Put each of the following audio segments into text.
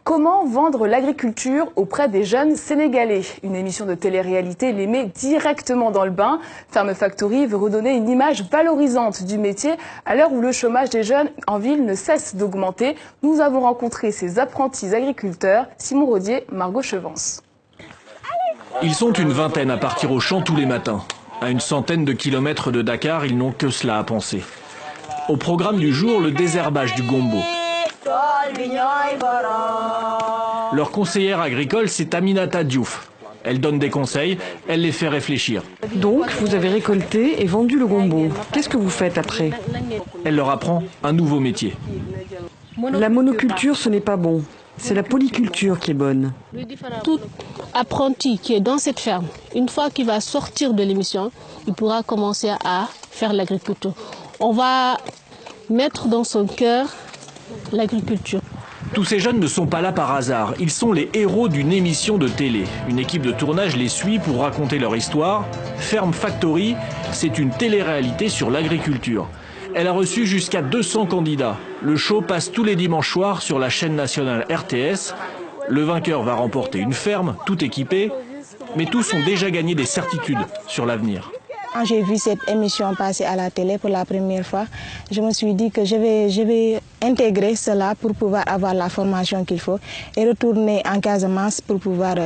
Comment vendre l'agriculture auprès des jeunes sénégalais? Une émission de télé-réalité les met directement dans le bain. Ferme Factory veut redonner une image valorisante du métier à l'heure où le chômage des jeunes en ville ne cesse d'augmenter. Nous avons rencontré ces apprentis agriculteurs, Simon Rodier, Margot Chevance. Ils sont une vingtaine à partir au champ tous les matins. À une centaine de kilomètres de Dakar, ils n'ont que cela à penser. Au programme du jour, le désherbage du gombo. Leur conseillère agricole, c'est Aminata Diouf. Elle donne des conseils, elle les fait réfléchir. Donc, vous avez récolté et vendu le gombo. Qu'est-ce que vous faites après? Elle leur apprend un nouveau métier. La monoculture, ce n'est pas bon. C'est la polyculture qui est bonne. Tout apprenti qui est dans cette ferme, une fois qu'il va sortir de l'émission, il pourra commencer à faire l'agriculture. On va mettre dans son cœur l'agriculture. Tous ces jeunes ne sont pas là par hasard. Ils sont les héros d'une émission de télé. Une équipe de tournage les suit pour raconter leur histoire. Ferme Factory, c'est une télé-réalité sur l'agriculture. Elle a reçu jusqu'à 200 candidats. Le show passe tous les dimanches soirs sur la chaîne nationale RTS. Le vainqueur va remporter une ferme, tout équipée. Mais tous ont déjà gagné des certitudes sur l'avenir. Quand j'ai vu cette émission passer à la télé pour la première fois, je me suis dit que je vais intégrer cela pour pouvoir avoir la formation qu'il faut et retourner en Casamance pour pouvoir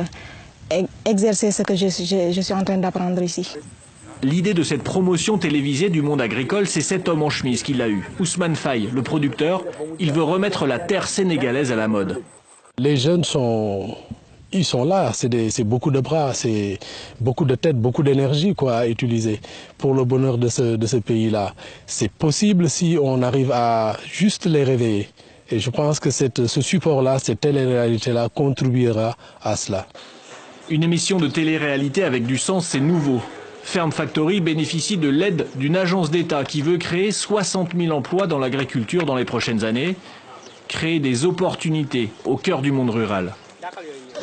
exercer ce que je suis en train d'apprendre ici. L'idée de cette promotion télévisée du monde agricole, c'est cet homme en chemise qui l'a eu. Ousmane Faye, le producteur, il veut remettre la terre sénégalaise à la mode. Les jeunes ils sont là, c'est beaucoup de bras, c'est beaucoup de têtes, beaucoup d'énergie à utiliser pour le bonheur de ce pays-là. C'est possible si on arrive à juste les réveiller. Et je pense que ce support-là, cette télé-réalité-là contribuera à cela. Une émission de télé-réalité avec du sens, c'est nouveau. Ferme Factory bénéficie de l'aide d'une agence d'État qui veut créer 60 000 emplois dans l'agriculture dans les prochaines années, créer des opportunités au cœur du monde rural.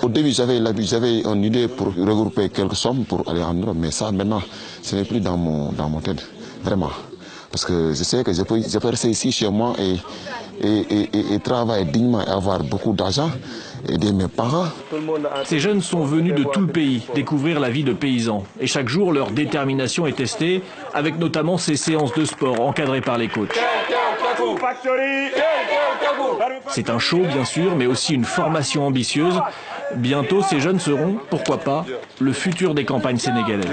Au début, j'avais une idée pour regrouper quelques sommes pour aller en Europe, mais ça, maintenant, ce n'est plus dans mon tête, vraiment. Parce que je sais que je peux rester ici chez moi et travailler dignement et avoir beaucoup d'argent, aider mes parents. Ces jeunes sont venus de tout le pays découvrir la vie de paysans. Et chaque jour, leur détermination est testée, avec notamment ces séances de sport encadrées par les coachs. C'est un show, bien sûr, mais aussi une formation ambitieuse. Bientôt, ces jeunes seront, pourquoi pas, le futur des campagnes sénégalaises.